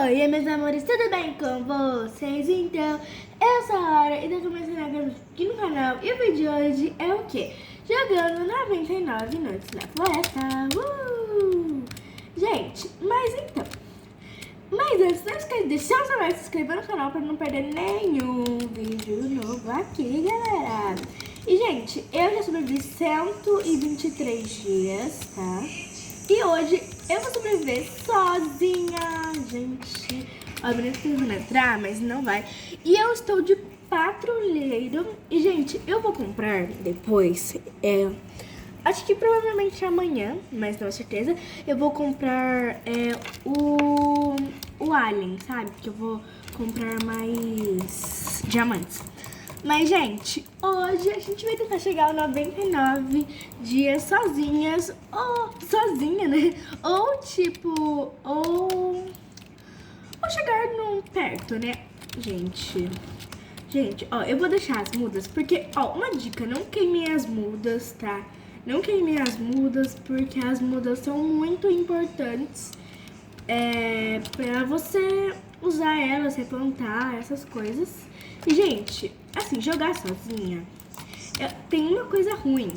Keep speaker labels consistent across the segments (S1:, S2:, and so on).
S1: Oi, meus amores, tudo bem com vocês? Então, eu sou a Aura e tô começando aqui no canal. E o vídeo de hoje é o quê? Jogando 99 noites na floresta. Gente, mas antes, não esqueça de deixar o seu like, se inscrever no canal pra não perder nenhum vídeo novo aqui, galera. E, gente, eu já sobrevivi 123 dias, tá? E hoje eu vou sobreviver sozinha, gente. Obviamente que eu vou entrar, mas não vai. E eu estou de patrulheiro. E, gente, eu vou comprar depois, acho que provavelmente amanhã, mas não é certeza. Eu vou comprar o Alien, sabe? Porque eu vou comprar mais diamantes. Mas, gente, hoje a gente vai tentar chegar aos 99 dias sozinhas, ou sozinha, né? Ou tipo, ou chegar perto, né? Gente, ó, eu vou deixar as mudas, porque, ó, uma dica, não queimem as mudas, tá? Não queimem as mudas, porque as mudas são muito importantes pra você usar elas, replantar, essas coisas. E, gente, assim, jogar sozinha tem uma coisa ruim.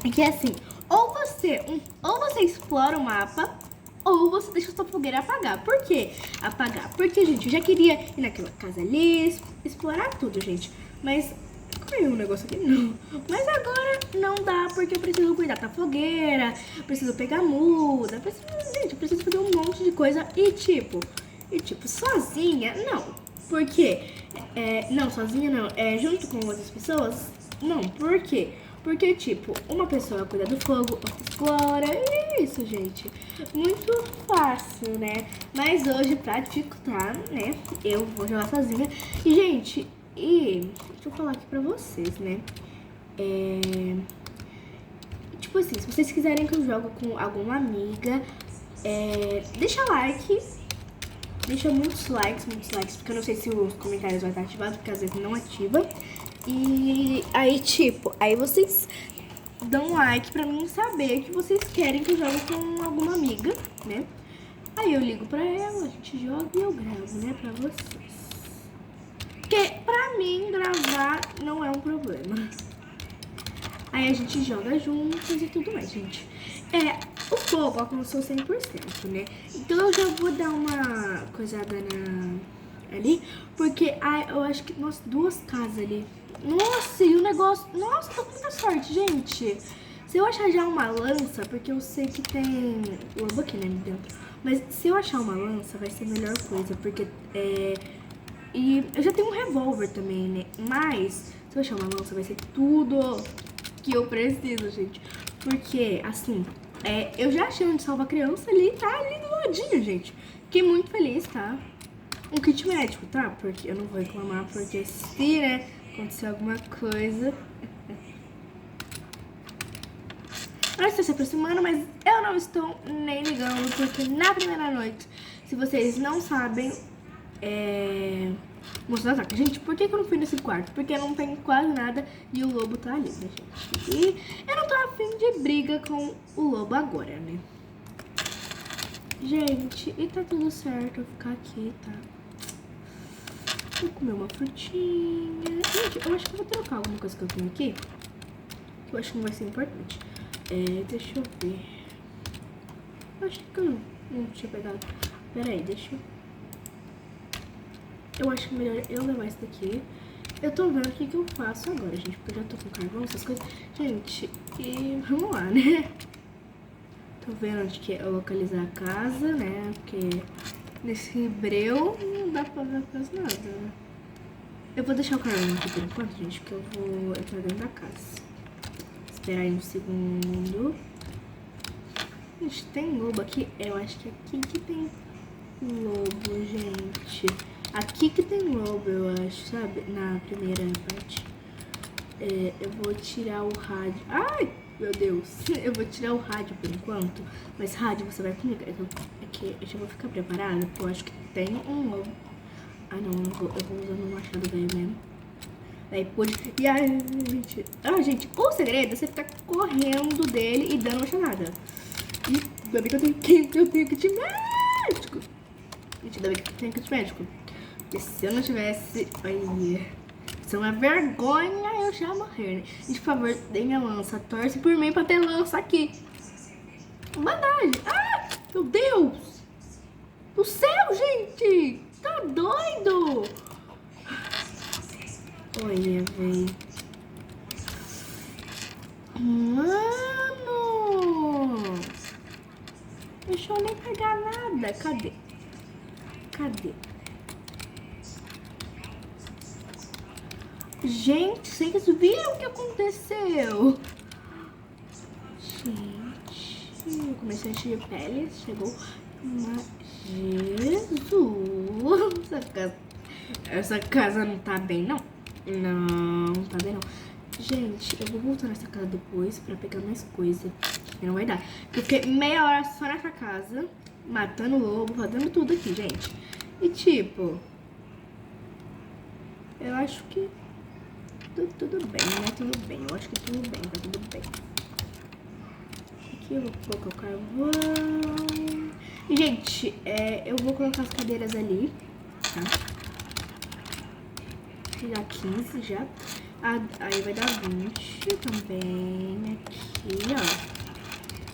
S1: É que, assim, ou você explora o mapa, ou você deixa sua fogueira apagar. Por quê apagar? Porque, gente, eu já queria ir naquela casa ali, explorar tudo, gente. Mas, caiu um negócio aqui? Não. Mas agora não dá, porque eu preciso cuidar da fogueira, preciso pegar muda, gente, eu preciso fazer um monte de coisa. E tipo, sozinha, não. Por quê? Não, sozinha não. Junto com outras pessoas, não. Por quê? Porque, tipo, uma pessoa cuida do fogo, outra explora. Isso, gente. Muito fácil, né? Mas hoje, pra dificultar, né? Eu vou jogar sozinha. E, gente, deixa eu falar aqui pra vocês, né? Tipo assim, se vocês quiserem que eu jogue com alguma amiga, deixa like. Deixa muitos likes, porque eu não sei se os comentários vão estar ativados, porque às vezes não ativa. E aí, tipo, aí vocês dão like pra mim saber que vocês querem que eu jogue com alguma amiga, né? Aí eu ligo pra ela, a gente joga e eu gravo, né, pra vocês. Porque pra mim gravar não é um problema. Aí a gente joga juntos e tudo mais, gente. O fogo alcançou 100%, né? Então eu já vou dar uma coisada ali, porque eu acho que, nossa, 2 casas ali. Nossa, e o negócio... Nossa, tô com muita sorte, gente. Se eu achar já uma lança, porque eu sei que tem lobo aqui, né, dentro. Mas se eu achar uma lança, vai ser a melhor coisa, porque e eu já tenho um revólver também, né? Mas se eu achar uma lança, vai ser tudo que eu preciso, gente. Porque, assim, eu já achei onde salva a criança ali, tá ali do ladinho, gente. Fiquei muito feliz, tá? Um kit médico, tá? Porque eu não vou reclamar, porque se, né, acontecer alguma coisa... Ela está se aproximando, mas eu não estou nem ligando, porque na primeira noite, se vocês não sabem, moço ataca. Gente, por que eu não fui nesse quarto? Porque não tem quase nada e o lobo tá ali, né, gente? E eu não tô afim de briga com o lobo agora, né? Gente, e tá tudo certo eu ficar aqui, tá? Vou comer uma frutinha. Gente, eu acho que eu vou trocar alguma coisa que eu tenho aqui, que eu acho que não vai ser importante. Deixa eu ver. Eu acho que eu não tinha pegado. Pera aí, deixa eu... Eu acho que é melhor eu levar isso daqui. Eu tô vendo o que eu faço agora, gente, porque eu já tô com carvão, essas coisas. Gente, e vamos lá, né? Tô vendo onde que é localizar a casa, né? Porque nesse breu não dá pra ver quase nada, né? Eu vou deixar o carvão aqui por enquanto, gente, porque eu vou entrar dentro da casa. Esperar aí um segundo. Gente, tem lobo aqui? Eu acho que é aqui que tem lobo, gente. Aqui que tem lobo, eu acho, sabe? Na primeira parte. Eu vou tirar o rádio. Ai, meu Deus. Eu vou tirar o rádio por enquanto. Mas rádio, você vai comigo. Eu já vou ficar preparada, porque eu acho que tem um lobo. Ah, não, eu vou usando o machado velho mesmo. Aí pode... E aí, gente... gente, o segredo é você ficar correndo dele e dando uma chamada. E ainda bem que eu tenho kit médico. Gente, ainda bem que eu tenho que ir pro médico. Porque se eu não tivesse... Olha... Isso é uma vergonha eu já morrer, né? Gente, por favor, dê minha lança. Torce por mim pra ter lança aqui. Bandagem. Ah, meu Deus. Do céu, gente. Tá doido. Olha, velho. Mano. Deixa eu nem pegar nada. Cadê? Cadê? Gente, vocês viram o que aconteceu? Gente, o comerciante de pele chegou. Mas, Jesus! Essa casa não tá bem, não. Não tá bem, não. Gente, eu vou voltar nessa casa depois pra pegar mais coisa. Não vai dar. Eu fiquei meia hora só nessa casa, matando lobo, fazendo tudo aqui, gente. E tipo, eu acho que tudo bem, né? Tudo bem. Eu acho que tudo bem, tá tudo bem. Aqui eu vou colocar o carvão. E, gente, eu vou colocar as cadeiras ali, tá? Já 15, já. Aí vai dar 20 também aqui, ó.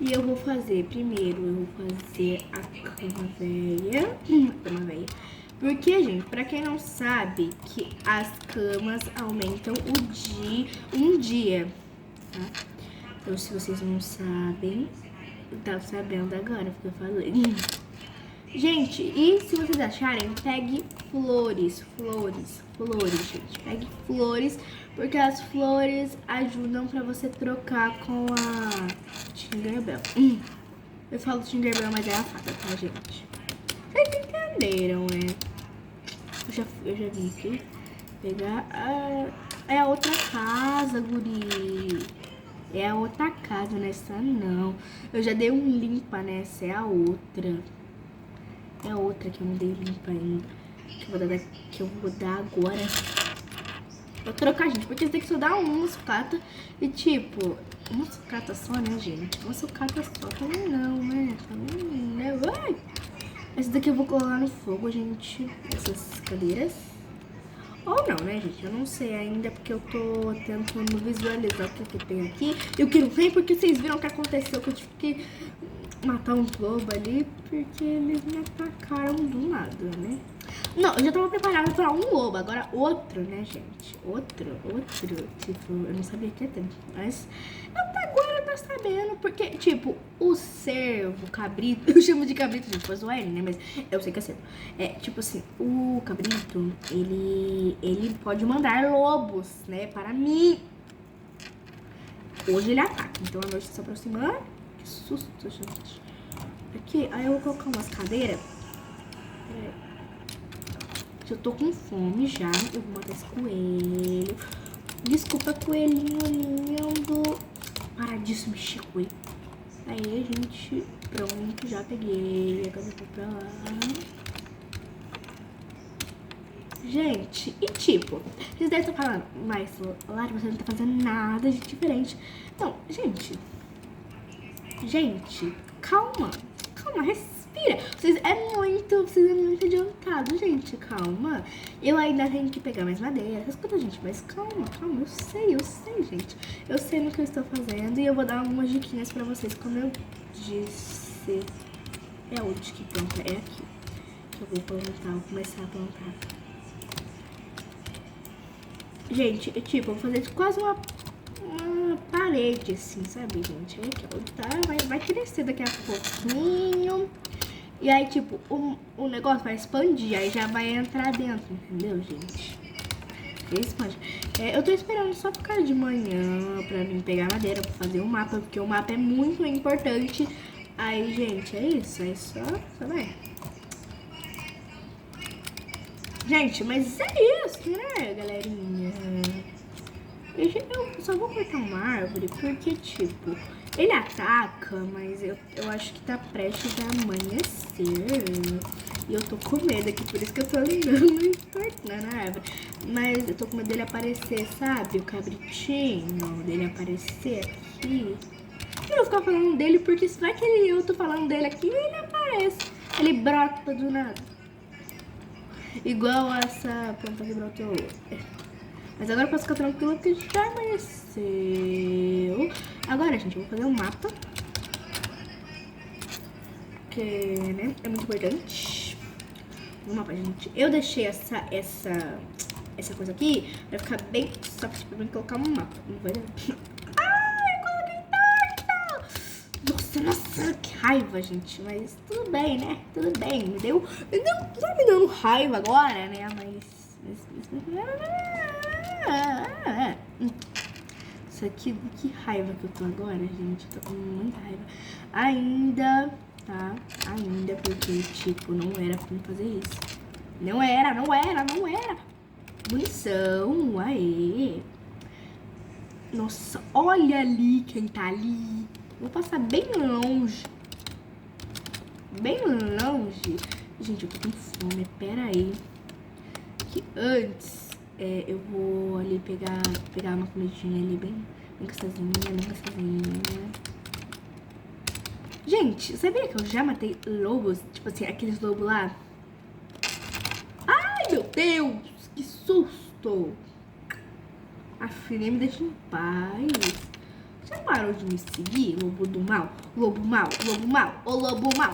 S1: E eu vou fazer, primeiro, eu vou fazer a cama velha. Cama velha. Porque, gente, pra quem não sabe, que as camas aumentam um dia, tá? Então, se vocês não sabem, tá sabendo agora, porque eu falei. Gente, e se vocês acharem, pegue flores, gente. Pegue flores, porque as flores ajudam pra você trocar com a Tinkerbell. Eu falo Tinkerbell, mas é a fada, tá, gente? Vocês entenderam, né? Eu já vim aqui pegar é a outra casa, guri. É a outra casa, nessa não. Eu já dei um limpa nessa, é a outra. É a outra que eu não dei limpa ainda. Que eu vou dar agora. Vou trocar, gente, porque tem que só dar uma sucata. E tipo, uma sucata só, né, gente? Uma sucata só também não, né? Também, né? Vai! Esse daqui eu vou colocar no fogo, gente. Essas cadeiras. Ou não, né, gente? Eu não sei ainda, porque eu tô tentando visualizar o que tem aqui. E o que não tem, porque vocês viram o que aconteceu, que eu tive que matar um lobo ali, porque eles me atacaram do nada, né? Não, eu já tava preparada pra um lobo, agora outro, né, gente? Outro. Tipo, eu não sabia que ia ter, mas até agora tá sabendo, porque, tipo, o cervo, o cabrito, eu chamo de cabrito, gente, foi zoar ele, né, mas eu sei que é cervo. É, tipo assim, o cabrito, ele pode mandar lobos, né, para mim. Hoje ele ataca, então a noite está se aproximando. Que susto, gente. Aqui, aí eu vou colocar umas cadeiras. Eu tô com fome já. Eu vou matar esse coelho. Desculpa, coelhinho lindo. Para disso, mexer com ele. Aí, gente, pronto, já peguei. Agora eu vou pra lá. Gente, e tipo, vocês devem estar falando, mas Lara, você não tá fazendo nada de diferente. Não, gente, calma, respira. Vocês é muito adiantado, gente, calma. Eu ainda tenho que pegar mais madeira, escuta, gente, mas calma, eu sei, gente. Eu sei no que eu estou fazendo e eu vou dar algumas diquinhas pra vocês, como eu disse. É onde que planta? É aqui. Que eu vou plantar, vou começar a plantar. Gente, tipo, eu vou fazer quase uma parede, assim, sabe, gente? Aí aqui, ó, tá, vai crescer daqui a pouquinho. E aí, tipo, o negócio vai expandir, aí já vai entrar dentro, entendeu, gente? Expande. Eu tô esperando só ficar de manhã pra mim pegar madeira pra fazer o mapa, porque o mapa é muito importante. Aí, gente, é isso, aí só vai. Gente, mas é isso, né, galerinha? Eu só vou cortar uma árvore porque, tipo, ele ataca, mas eu acho que tá prestes a amanhecer. E eu tô com medo aqui, por isso que eu tô andando e cortando a árvore. Mas eu tô com medo dele aparecer, sabe? O cabritinho, dele aparecer aqui. Eu vou ficar falando dele porque se vai que eu tô falando dele aqui, ele aparece. Ele brota do nada. Igual essa planta que brotou. Mas agora eu posso ficar tranquila porque já amanheceu. Agora, gente, eu vou fazer um mapa. Que, né, é muito importante. Um mapa, gente. Eu deixei essa coisa aqui pra ficar bem soft pra mim colocar um mapa. Não vai dar. Ai, eu coloquei torta! Nossa, que raiva, gente. Mas tudo bem, né? Tudo bem. Tá me dando raiva agora, né? Mas isso aqui, que raiva que eu tô agora, gente. Eu tô com muita raiva. Ainda, tá? Ainda, porque, tipo, não era pra me fazer isso. Não era. Munição, aê. Nossa, olha ali quem tá ali. Vou passar bem longe. Bem longe. Gente, eu tô com fome, pera aí. Que antes, eu vou ali pegar uma comidinha ali bem gostosinha. Gente, sabia que eu já matei lobos? Tipo assim, aqueles lobos lá. Ai, meu Deus, que susto. Aff, nem me deixa em paz. Já parou de me seguir, lobo do mal? Lobo mal, ô lobo mal. Ô lobo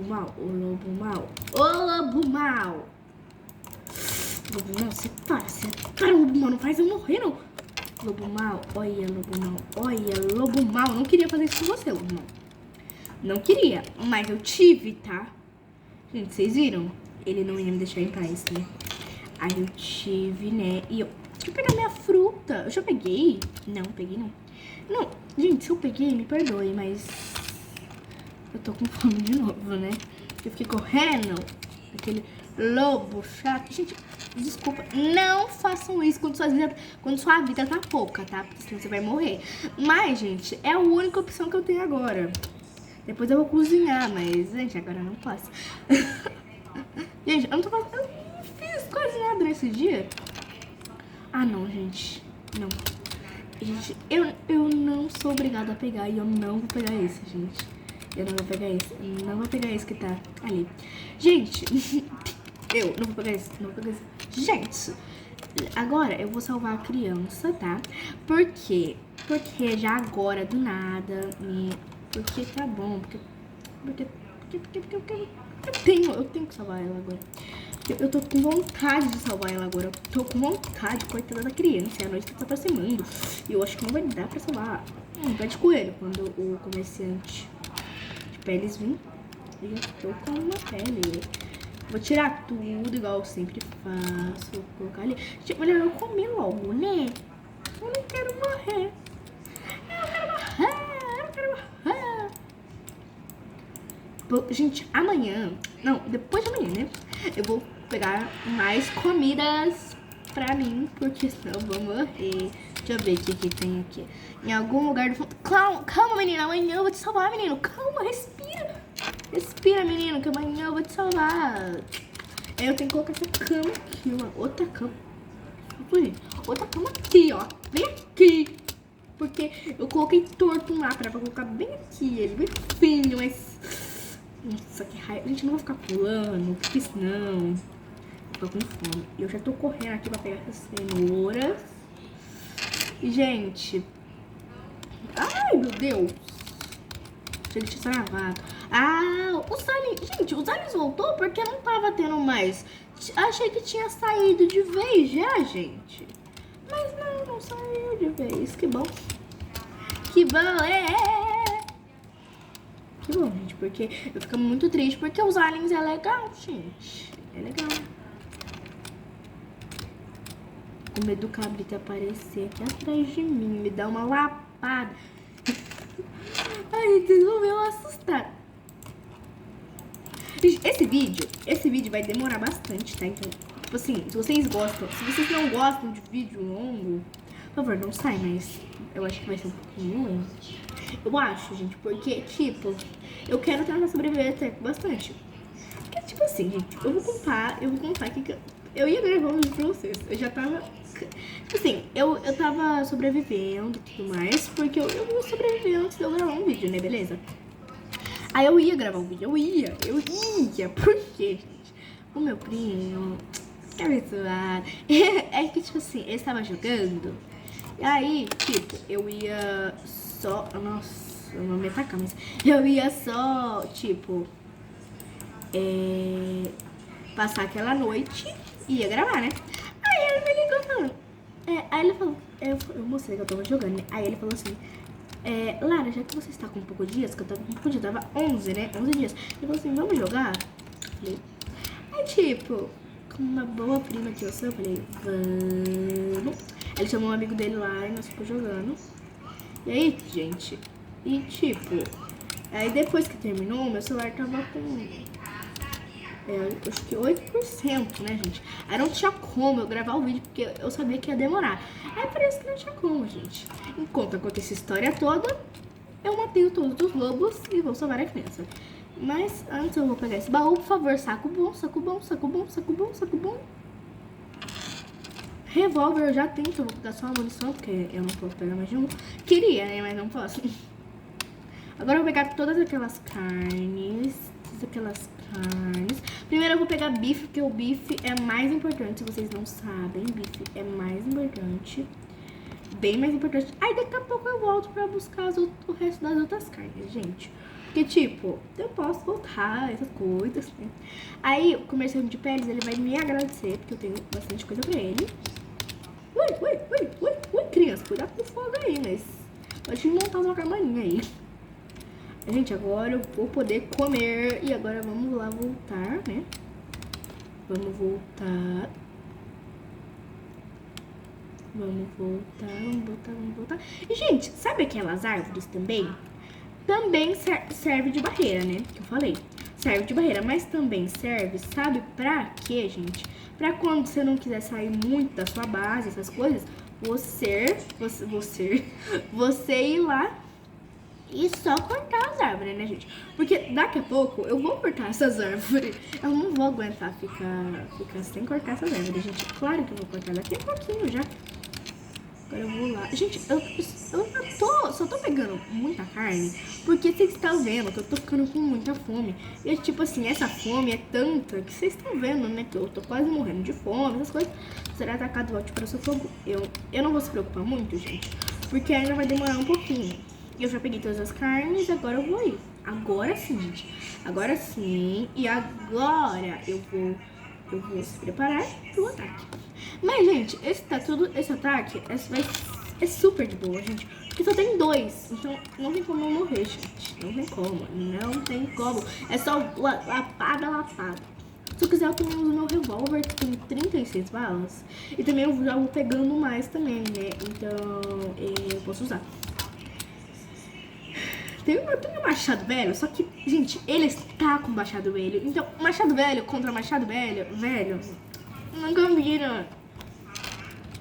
S1: mal, ô lobo mal. Lobo mal, você para, lobo mal, não faz eu morrer, não. Lobo mal, olha, lobo mal. Não queria fazer isso com você, lobo mal. Não queria, mas eu tive, tá? Gente, vocês viram? Ele não ia me deixar em paz, né? Aí eu tive, né? E eu... Deixa eu pegar minha fruta. Eu já peguei? Não, peguei não. Não, gente, se eu peguei, me perdoe, mas... Eu tô com fome de novo, né? Eu fiquei correndo. Aquele lobo chato. Gente, desculpa. Não façam isso quando sua vida tá pouca, tá? Porque senão você vai morrer. Mas, gente, é a única opção que eu tenho agora. Depois eu vou cozinhar, mas, gente, agora eu não posso. Gente, eu não tô fazendo... Eu não fiz quase nada nesse dia. Ah, não, gente. Não. Gente, eu não sou obrigada a pegar e eu não vou pegar esse, gente. Eu não vou pegar esse. Não vou pegar esse que tá ali. Gente, eu não vou pegar esse. Não vou pegar esse. Gente, agora eu vou salvar a criança, tá? Por quê? Porque já agora, do nada, porque tá bom. Porque eu tenho que salvar ela agora. Eu tô com vontade de salvar ela agora. Eu tô com vontade, coitada da criança. É a noite que tá aproximando. E eu acho que não vai dar pra salvar. Pé de coelho, quando o comerciante de peles vir. Eu tô com uma pele. Vou tirar tudo, igual eu sempre faço. Vou colocar ali. Gente, olha, eu comi logo, né? Eu não quero morrer. Gente, amanhã... Não, depois de amanhã, né? Eu vou pegar mais comidas pra mim, porque senão eu vou morrer. Deixa eu ver o que tem aqui. Em algum lugar do fundo... Calma, menina. Amanhã eu vou te salvar, menino. Calma, respira. Respira, menino, que amanhã eu vou te salvar. Aí eu tenho que colocar essa cama aqui, ó. Outra cama. Outra cama aqui, ó. Bem aqui. Porque eu coloquei torto lá pra colocar bem aqui. Ele bem fininho, mas... Nossa, que raiva. Gente, não vou ficar pulando, porque senão eu tô com fome. Eu já tô correndo aqui pra pegar essas cenouras. E, gente... Ai, meu Deus. Tinha que ter travado. Ah, o Salles... Gente, o Salles voltou porque não tava tendo mais. Achei que tinha saído de vez já, gente. Mas não saiu de vez. Que bom. Que bom, Que bom, gente, porque eu fico muito triste, porque os aliens é legal, gente. É legal. Com medo do cabrito aparecer aqui atrás de mim, me dar uma lapada. Ai, vocês vão ver eu assustar. Gente, esse vídeo vai demorar bastante, tá? Então, tipo assim, se vocês não gostam de vídeo longo, por favor, não sai, mas eu acho que vai ser um pouquinho longo. Eu acho, gente, porque, tipo, eu quero tentar sobreviver até bastante. Porque, tipo assim, gente, eu vou contar que eu ia gravar um vídeo pra vocês. Eu já tava, tipo assim, eu tava sobrevivendo e tudo mais, porque eu ia sobreviver antes de eu gravar um vídeo, né, beleza? Aí eu ia gravar um vídeo, eu ia, por quê, gente? o meu primo é muito zoado. É que, tipo assim, ele estava jogando. E aí, tipo, eu ia só... Nossa, eu não me atacar, mas... Eu ia só, tipo... passar aquela noite e ia gravar, né? Aí ele me ligou falando... aí ele falou... Eu mostrei que eu tava jogando, né? Aí ele falou assim... Lara, já que você está com um pouco de dias, que eu tava com um pouco de dias, tava 11, né? 11 dias. Ele falou assim, vamos jogar? Eu falei... Aí, tipo... Com uma boa prima que eu sou, eu falei, vamos. Ele chamou um amigo dele lá e nós ficamos jogando. E aí, gente, e tipo, aí depois que terminou, meu celular tava com, acho que 8%, né, gente? Aí não tinha como eu gravar o vídeo, porque eu sabia que ia demorar. Aí parece que não tinha como, gente. Enquanto acontece essa história toda, eu matei todos os lobos e vou salvar a criança. Mas antes eu vou pegar esse baú, por favor. Saco bom, saco bom, saco bom, saco bom, saco bom. Revólver eu já tenho, então eu vou pegar só uma munição, porque eu não posso pegar mais de um. Queria, né, mas não posso. Agora eu vou pegar todas aquelas carnes. Primeiro eu vou pegar bife, porque o bife é mais importante, se vocês não sabem. Bife é mais importante. Bem mais importante. Aí daqui a pouco eu volto pra buscar o resto das outras carnes, gente. Porque, tipo, eu posso voltar, essas coisas, né? Aí, o comerciante de peles, ele vai me agradecer, porque eu tenho bastante coisa pra ele. Ui, criança, cuidado com o fogo aí, mas... Pode montar uma cabaninha aí. Gente, agora eu vou poder comer. E agora vamos lá voltar, né? Vamos voltar. Vamos voltar. E, gente, sabe aquelas árvores também? Também serve de barreira, né? Que eu falei. Serve de barreira, mas também serve, sabe pra quê, gente? Pra quando você não quiser sair muito da sua base, essas coisas, você ir lá e só cortar as árvores, né, gente? Porque daqui a pouco eu vou cortar essas árvores. Eu não vou aguentar ficar sem cortar essas árvores, gente. Claro que eu vou cortar daqui a pouquinho já. Agora eu vou lá. Gente, eu só tô pegando muita carne porque vocês estão vendo que eu tô ficando com muita fome. E tipo assim, essa fome é tanta que vocês estão vendo, né? Que eu tô quase morrendo de fome, essas coisas. Será atacado, volte para o seu fogo. Eu não vou se preocupar muito, gente, porque ainda vai demorar um pouquinho. Eu já peguei todas as carnes, agora eu vou ir. Agora sim, gente. Agora sim. E agora eu vou se preparar pro ataque. Mas, gente, esse ataque é super de boa, gente. Porque só tem 2. Então, não tem como eu morrer, gente. Não tem como. É só lapada. Se eu quiser, eu também uso meu revólver, que tem 36 balas. E também eu já vou pegando mais também, né? Então, eu posso usar. Eu tenho um machado velho, só que, gente, ele está com machado velho. Então, machado velho contra machado velho, não combina.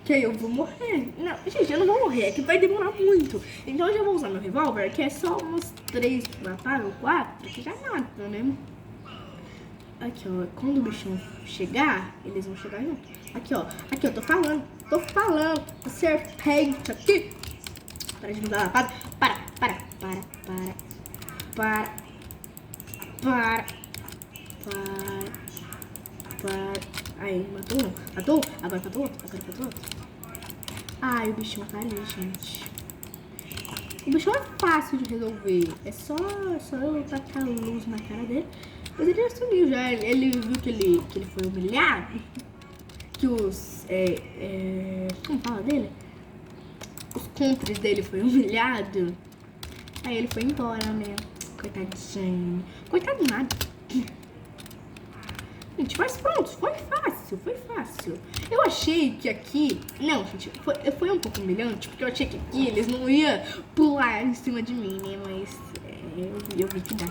S1: Que aí eu vou morrer. Não, gente, eu não vou morrer, é que vai demorar muito. Então eu já vou usar meu revólver, que é só uns 3 lapadas ou 4, que já mata, né? Aqui, ó, quando o bichão chegar, eles vão chegar junto. Aqui, ó, tô falando. Serpente aqui. Para de me dar lapada. Para. Aí, matou um. Matou? Agora matou outro. Ai, o bichão tá ali, gente. O bichão é fácil de resolver. É só eu tacar luz na cara dele. Mas ele já sumiu já. Ele viu que ele foi humilhado. Que os... como fala dele? Os cúmplices dele foi humilhado. Aí ele foi embora, né? Coitadinho. Coitado nada. Gente, mas pronto, foi fácil. Eu achei que aqui... Não, gente, foi um pouco humilhante, porque eu achei que aqui eles não iam pular em cima de mim, né? Mas eu vi que dá.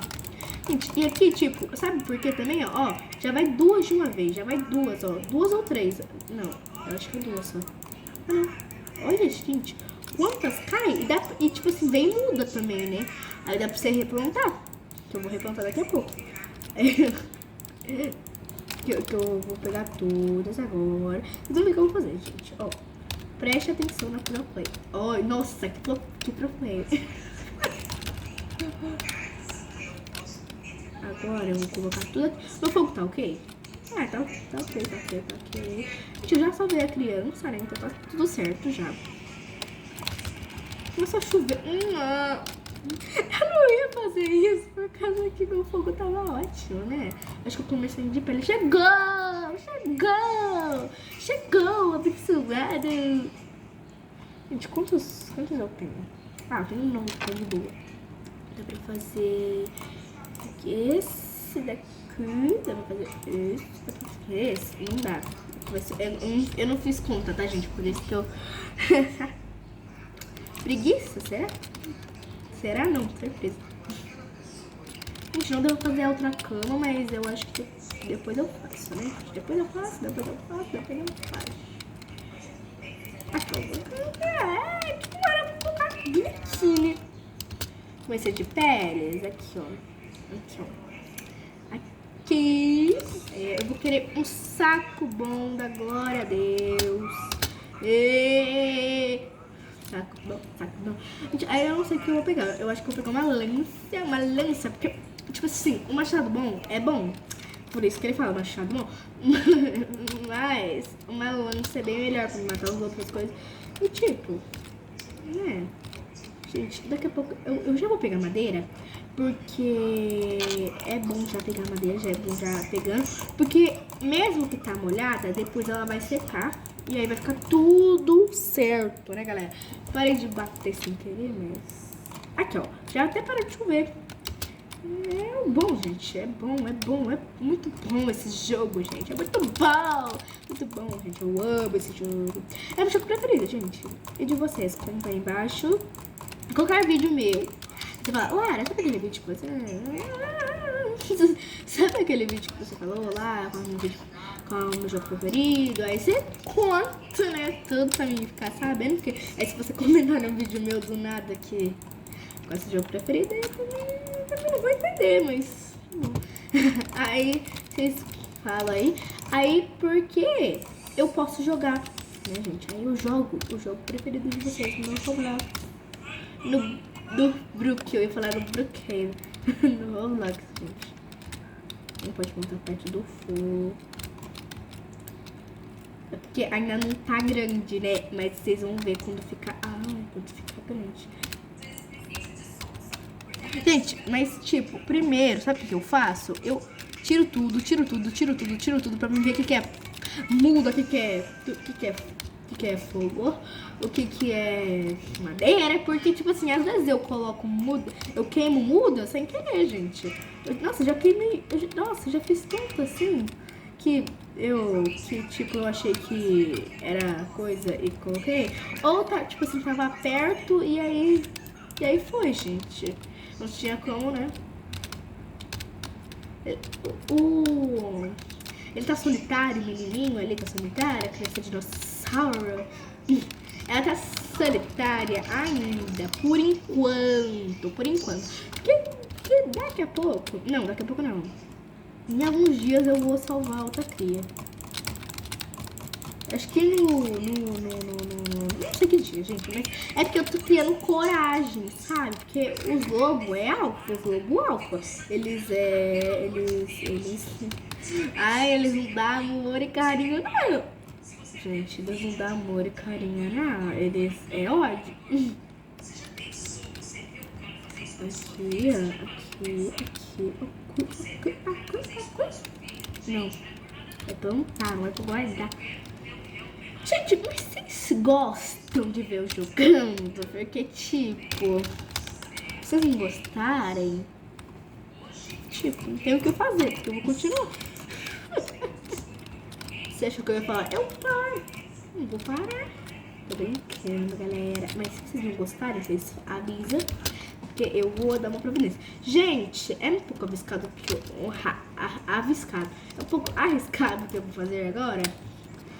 S1: Gente, e aqui, tipo, sabe por quê também, ó? Já vai 2 de uma vez, já vai 2, ó. 2 ou 3. Não, eu acho que é 2 só. Ah, não. Olha, gente, quantas caem e tipo assim, vem muda também, né? Aí dá pra você replantar, que eu vou replantar daqui a pouco. Que eu vou pegar todas agora. Vocês vão ver o que eu vou fazer, gente. Ó, preste atenção na pro play. Ó, nossa, que pro play. Agora eu vou colocar tudo aqui. Meu fogo tá ok? Ah, tá ok. Gente, eu já salvei a criança, né? Então tá tudo certo já. Começou a chover. Não. Eu não ia fazer isso por causa que meu fogo tava ótimo, né? Acho que eu comecei de pele. Chegou, abençoado. Gente, quantos eu tenho? Ah, eu tenho um nome de boa. Dá pra fazer esse daqui. Dá pra fazer esse. Dá pra fazer esse. Não dá. Eu não fiz conta, tá, gente? Por isso que eu... Preguiça, será? Será? Não, certeza. Gente, não devo fazer a outra cama, mas eu acho que depois eu faço, né? Depois eu faço. Aqui, ó. Que maravilha, bonitinho. Vai ser de peles. Aqui, ó. Aqui. Eu vou querer um saco bom da glória a Deus. Saco bom. Gente, aí eu não sei o que eu vou pegar. Eu acho que eu vou pegar uma lança. Porque, tipo assim, o machado bom é bom. Por isso que ele fala machado bom. Mas uma lança é bem melhor pra matar as outras coisas. E tipo, né? Gente, daqui a pouco eu já vou pegar madeira. Porque é bom já pegar madeira, já é bom já pegando. Porque mesmo que tá molhada, depois ela vai secar. E aí vai ficar tudo certo, né, galera? Parei de bater sem querer, mas... Aqui, ó. Já até parou de chover. É bom, gente. É muito bom esse jogo, gente. É muito bom, gente. Eu amo esse jogo. É meu jogo preferido, gente. E de vocês? Comenta aí embaixo. Qualquer vídeo meu. Você fala, Lara, sabe aquele vídeo que você... Sabe aquele vídeo que você falou lá, com o meu jogo preferido? Aí você conta, né, tudo pra mim ficar sabendo. Porque aí se você comentar num vídeo meu do nada que com esse jogo preferido, aí eu também não vou entender, mas... Aí vocês falam aí. Aí porque eu posso jogar, né, gente? Aí eu jogo o jogo preferido de vocês no meu celular. Do Brook, eu ia falar do Brookhaven. No Roblox, gente. Não pode montar perto do fogo. É porque ainda não tá grande, né? Mas vocês vão ver quando ficar... quando ficar grande. Gente, mas tipo, primeiro, sabe o que eu faço? Eu tiro tudo pra mim ver o que é muda, o que é fogo, o que é madeira, porque tipo assim, às vezes eu coloco muda, eu queimo muda sem querer, gente. Nossa, já queimei, já fiz tanto assim que tipo, eu achei que era coisa e coloquei. Ou tá, tipo assim, tava perto e aí foi, gente. Não tinha como, né? Ele tá solitário, menininho, ele tá solitário, a criança dinossauro. Ela tá solitária ainda, por enquanto. Porque daqui a pouco... Não, daqui a pouco não. Em alguns dias eu vou salvar outra cria. Acho que não sei que dia, gente, mas é porque eu tô criando coragem, sabe? Porque os lobos é alfa, eles não dão amor e carinho, não. Gente, eles não dão amor e carinho, não. Eles é ódio. Aqui. Não. É plantar, não é pra guardar. Gente, mas vocês gostam de ver eu jogando? Porque, tipo, se vocês não gostarem, tipo, não tem o que fazer, porque eu vou continuar. Você achou que eu ia falar? Eu paro. Não vou parar. Tô brincando, galera. Mas se vocês não gostarem, vocês avisam, porque eu vou dar uma providência. Gente, é um pouco arriscado que é um pouco arriscado o que eu vou fazer agora.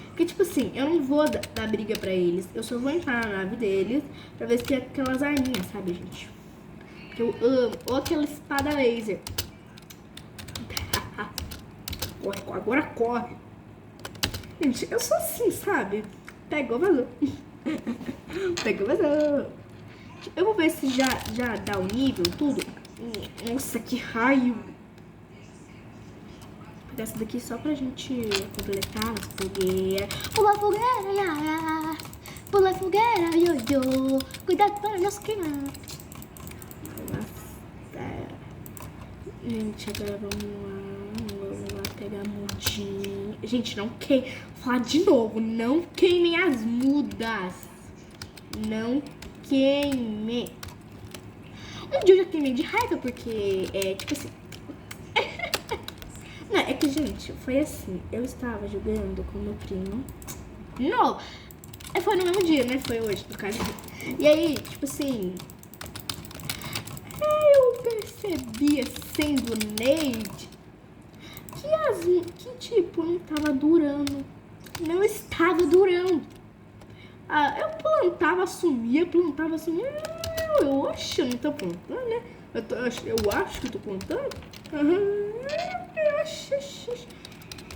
S1: Porque, tipo assim, eu não vou dar briga pra eles. Eu só vou entrar na nave deles pra ver se tem aquelas arminhas, sabe, gente? Que eu amo. Ou aquela espada laser. Agora corre. Gente, eu sou assim, sabe? Pegou, vazou. Pegou, vazou. Eu vou ver se já dá o nível, tudo. Nossa, que raio. pegar essa daqui só pra gente completar a nossa fogueira. Pula fogueira, ia. Pula fogueira, ioiô. Cuidado para não se queimar. Nossa. Gente, agora vamos lá pegar a mudinha. Gente, não queime. Vou falar de novo, não queimem as mudas. Não queime. Um dia eu já queimei de raiva, porque tipo assim. Não, é que, gente, foi assim. Eu estava jogando com meu primo. Não, foi no mesmo dia, né? Foi hoje, no caso. E aí, tipo assim. Eu percebia, sendo Neide, que tipo, não tava durando. Não estava durando. Eu plantava, sumia, plantava, sumia. Oxe, eu não tô plantando, né? Eu acho que eu tô plantando.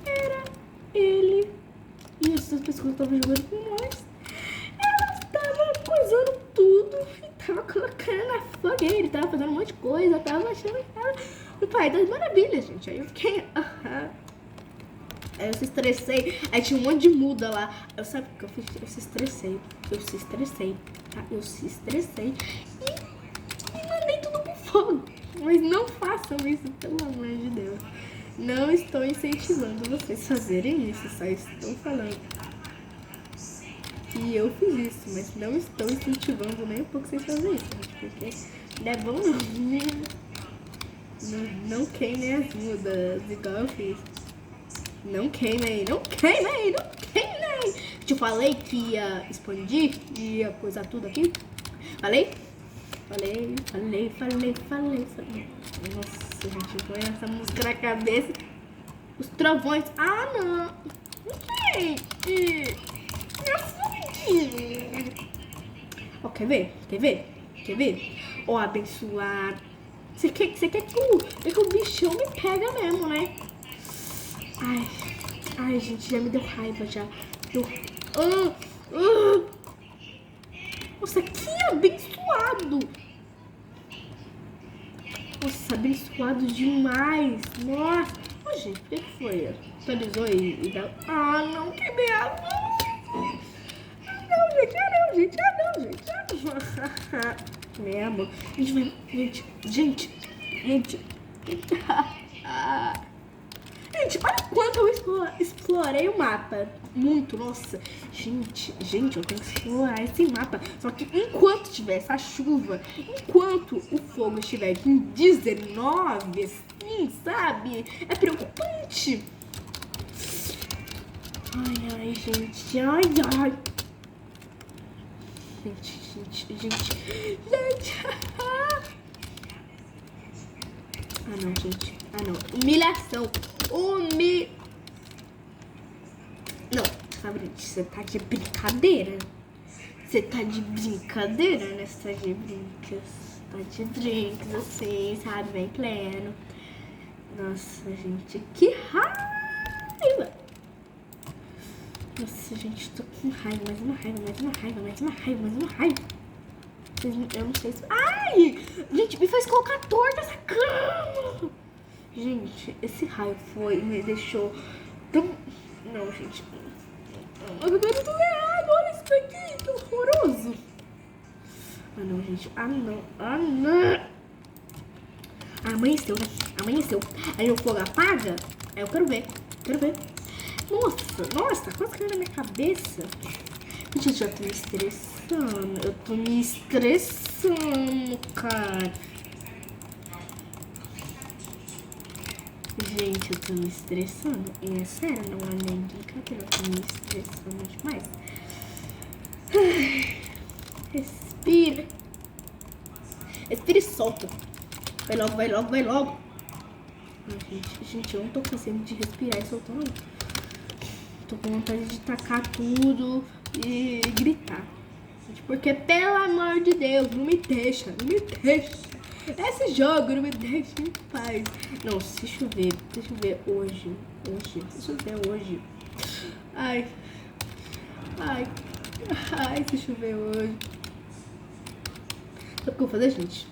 S1: Era ele e essas pessoas que estavam jogando com nós. Ela tava coisando tudo e tava colocando na fogueira, tava fazendo um monte de coisa, tava achando que era o pai das maravilhas, gente. Aí eu fiquei. Aí eu se estressei, aí tinha um monte de muda lá. Eu sabe o que eu fiz? Eu se estressei, tá? Eu se estressei e mandei tudo pro fogo. Mas não façam isso, pelo amor de Deus. Não estou incentivando vocês a fazerem isso, só estou falando que eu fiz isso, mas não estou incentivando nem um pouco vocês fazerem isso, gente, porque não é bom não queimem as mudas, igual eu fiz. Não queimem, não queimem, não queimem. Te falei que ia expandir, ia coisar tudo aqui. Falei. Nossa, gente, põe essa música na cabeça. Os trovões. Ah, não. Gente. Ó, quer ver? Ó, abençoado. Você quer que o bichão me pega mesmo, né? Ai, gente, já me deu raiva, já. Nossa, que abençoado. Nossa, abençoado demais. Nossa. Ô, gente, o que foi? Atualizou e dá... Ah, não, queimei a mão. Não, gente. Queimei a mão. Gente. Gente, olha quanto eu explorei o mapa. Muito, nossa. Gente, eu tenho que explorar esse mapa. Só que enquanto tiver essa chuva, enquanto o fogo estiver em 19, assim, sabe? É preocupante. Ai, gente. Ai. Gente. Ah, não. Humilhação. Não, Fabrício, você tá de brincadeira. Você tá de brincadeira, né? Você tá de brincas. Tá de brincas, assim, sabe? Bem pleno. Nossa, gente, que raiva. Nossa, gente, tô com raiva. Mais uma raiva. Eu não sei se... Ai! Gente, me fez colocar torta essa cama. Gente, esse raio me deixou tão... Não, gente. Eu tô errado, olha isso aqui, que horroroso. Ah, não, gente. Ah, não. Amanheceu, né? Aí o fogo apaga. Aí eu quero ver. Nossa, quase caiu na minha cabeça. Gente, eu tô me estressando. Cara. Gente, eu tô me estressando. E é sério, não é nem brincadeira. Eu tô me estressando demais. Respira e solta. Vai logo. Gente, eu não tô conseguindo de respirar e soltar, não. Tô com vontade de tacar tudo e gritar. Gente, porque, pelo amor de Deus, não me deixa. Esse jogo não me deixa em paz. Não, se chover hoje. Ai, se chover hoje. Sabe o que eu vou fazer, gente?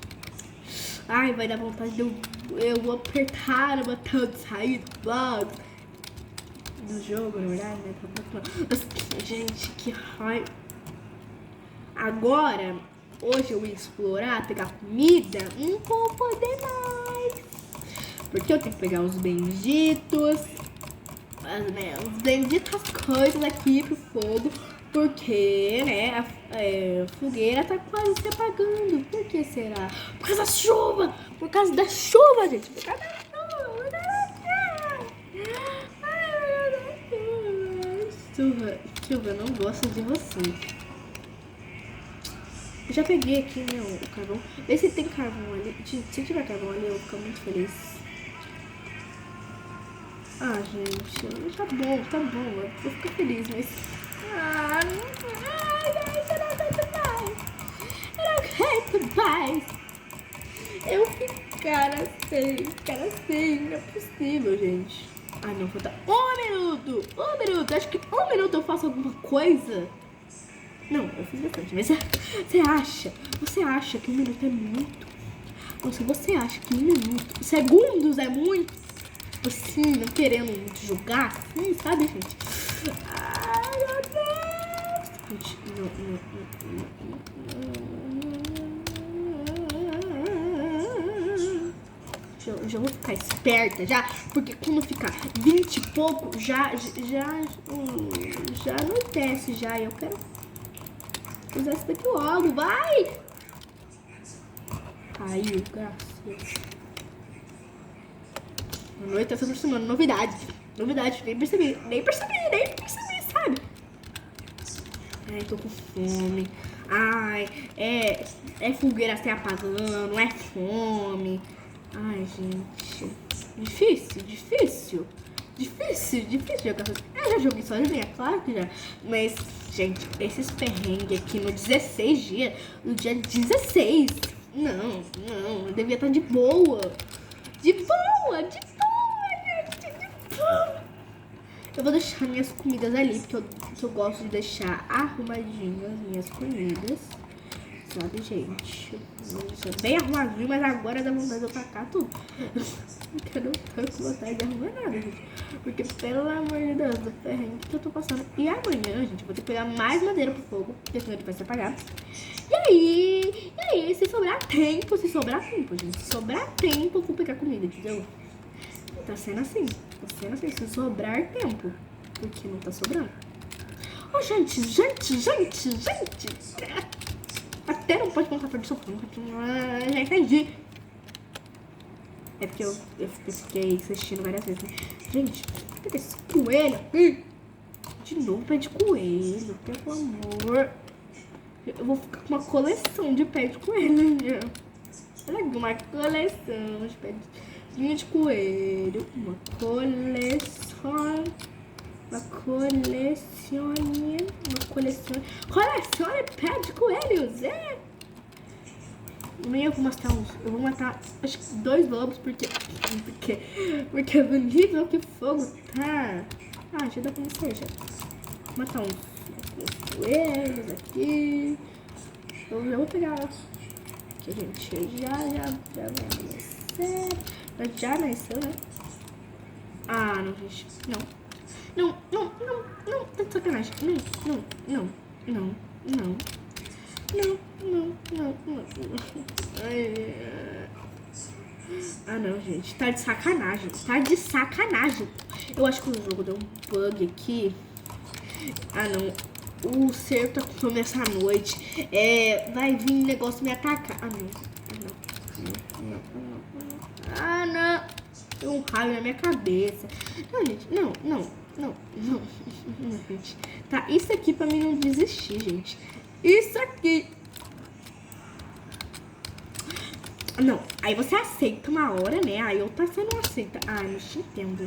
S1: Ai, vai dar vontade de eu Eu vou apertar o botão de sair do jogo, na verdade, né? Nossa, gente, que raiva. Agora, hoje eu ia explorar, pegar comida. Não vou poder mais. Porque eu tenho que pegar os benditos. As benditas coisas aqui pro fogo. Porque, né, a fogueira tá quase se apagando. Por que será? Por causa da chuva! Por causa da chuva, gente! Por causa da chuva! Chuva, eu não gosto de você. Eu já peguei aqui, né, o carvão. Vê se tem carvão ali. Se tiver carvão ali, eu vou ficar muito feliz. Ah, gente, tá bom. Eu vou ficar feliz, mas... eu não aguento mais. Eu ficar assim, não é possível, gente. Ai, não, falta um minuto. Acho que um minuto eu faço alguma coisa. Não, eu fiz bastante, mas você acha que um minuto é muito? Nossa, você acha que um minuto, segundos é muito? Assim, não querendo muito julgar, assim, sabe, gente? Ai, meu Deus! Gente, já vou ficar esperta já, porque quando ficar 20 e pouco, já anoitece já. Eu quero usar isso daqui logo, vai! Caiu, graças. A noite tá se aproximando, novidade, nem percebi, sabe? Ai, tô com fome. Ai, é fogueira se apagando, não é fome. Ai, gente, difícil jogar sozinha. Eu já joguei sozinha, claro que já. Mas, gente, esses perrengues aqui no 16 dias, no dia 16, não, eu devia estar de boa. Gente, de boa. Eu vou deixar minhas comidas ali, porque eu gosto de deixar arrumadinhas as minhas comidas. Sabe, gente? Bem arrumadinho, mas agora dá vontade de eu tacar tudo. Porque eu não tô com vontade de arrumar nada, gente. Porque, pelo amor de Deus, do perrengue que eu tô passando. E amanhã, gente, eu vou ter que pegar mais madeira pro fogo, porque senão ele vai se apagar. E aí, se sobrar tempo, gente. Se sobrar tempo, eu vou pegar comida, entendeu? Tá sendo assim, se sobrar tempo. Porque não tá sobrando. Oh, gente. Até não pode contar por sofrer. Já entendi. É porque eu fiquei assistindo várias vezes, né? Gente, pega esse coelho aqui. De novo, pé de coelho, pelo amor. Eu vou ficar com uma coleção de pé de coelho, já. Olha aqui, uma coleção de pé de coelho. Uma coleção de pé de coelhos, é? Amanhã eu vou mostrar eu vou matar, acho que 2 lobos, porque no nível que fogo tá. Ah, já dá pra mostrar, já. Vou matar uns coelhos aqui. Eu já vou pegar aqui, gente. Já vai amanhecer. Já nasceu, né? Ah, não, gente. Não, tá de sacanagem. Não. Ah, não, gente. Tá de sacanagem. Eu acho que o jogo deu um bug aqui. Ah, não. O cerco tá começando essa noite. Vai vir negócio me atacar. Ah, não. Tem um raio na minha cabeça. Não, gente. Não, gente. Tá, isso aqui pra mim não desistir, gente. Isso aqui. Não, aí você aceita uma hora, né? Aí outra você não aceita. Ah, não te entendo.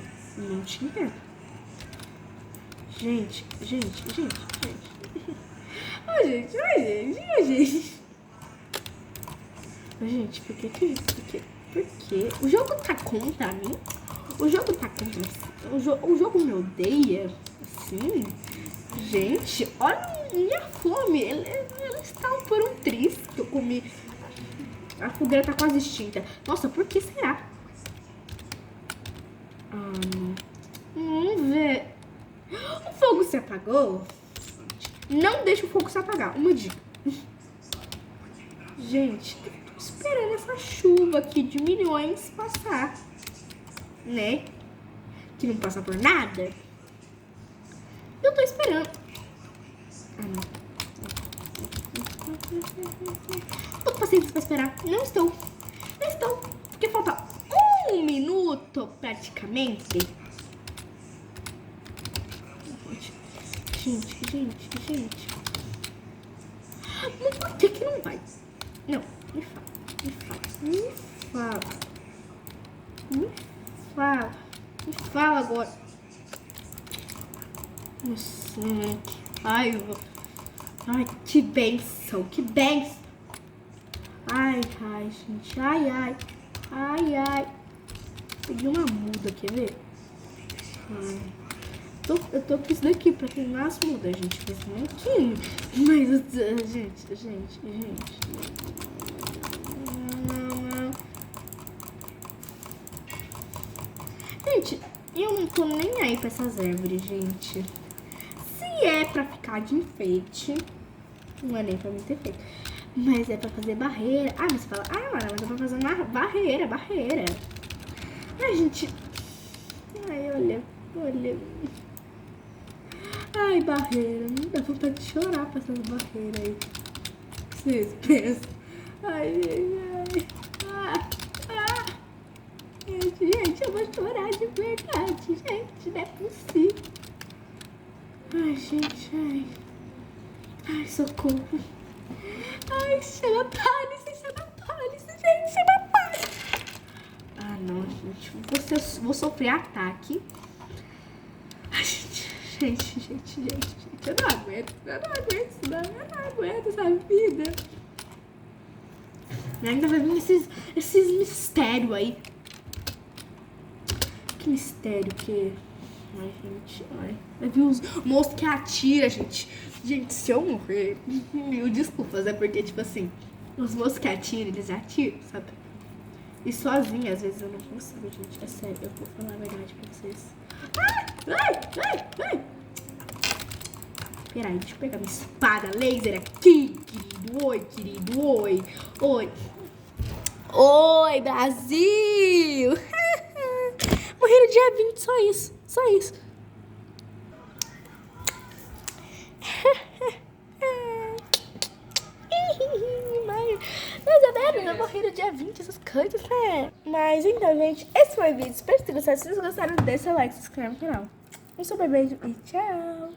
S1: Gente. Gente, por que? O jogo tá contra mim? O jogo me odeia? Assim? Gente, olha minha fome. Eles estão por um triz que eu comi. A fogueira tá quase extinta. Nossa, por que será? Vamos ver. O fogo se apagou? Não deixa o fogo se apagar. Uma dica. Gente, tô esperando essa chuva aqui de milhões passar. Né? Que não passa por nada. Eu tô esperando. Não. Tô com paciência pra esperar. Não estou. Porque falta 1 minuto praticamente. Gente. Mas por que não vai? Não, me fala agora. Nossa, que raiva. Ai, que benção. Ai, gente. Ai. Peguei uma muda, quer ver? Eu tô com isso daqui pra queimar as mudas, gente. Faz um pouquinho. Mas, gente. Não. Gente, eu não tô nem aí pra essas árvores, gente. Se é pra ficar de enfeite, não é nem pra mim ter feito. Mas é pra fazer barreira. Mas você fala, mas é pra fazer uma barreira. Ai, gente. Ai, olha. Ai, barreira. Não dá vontade de chorar pra essas barreiras aí. Vocês pensam. Ai. Gente, eu vou chorar de verdade, gente. Não é possível. Ai, gente, ai, socorro. Ai, chama a Palice, gente, chama a Palice. Não, gente, vou sofrer ataque. Ai, gente, eu não aguento isso, não. Eu não aguento essa vida. E ainda vai vir esses mistérios aí. Que mistério que... Ai, gente, vai vir os monstros que atira, gente. Gente, se eu morrer, mil desculpas, é porque, tipo assim, os monstros que atiram, eles atiram, sabe? E sozinha, às vezes eu não consigo, gente. É sério, eu vou falar a verdade pra vocês. Ai! Peraí, deixa eu pegar minha espada laser aqui, querido. Oi. Oi, Brasil! Morri no dia 20, só isso. Mais ou menos, eu morri no dia 20, essas coisas, né? Mas então, gente, esse foi o vídeo. Espero que vocês tenham gostado. Se vocês gostaram, deixa o like, se inscreve no canal. Um super beijo e tchau!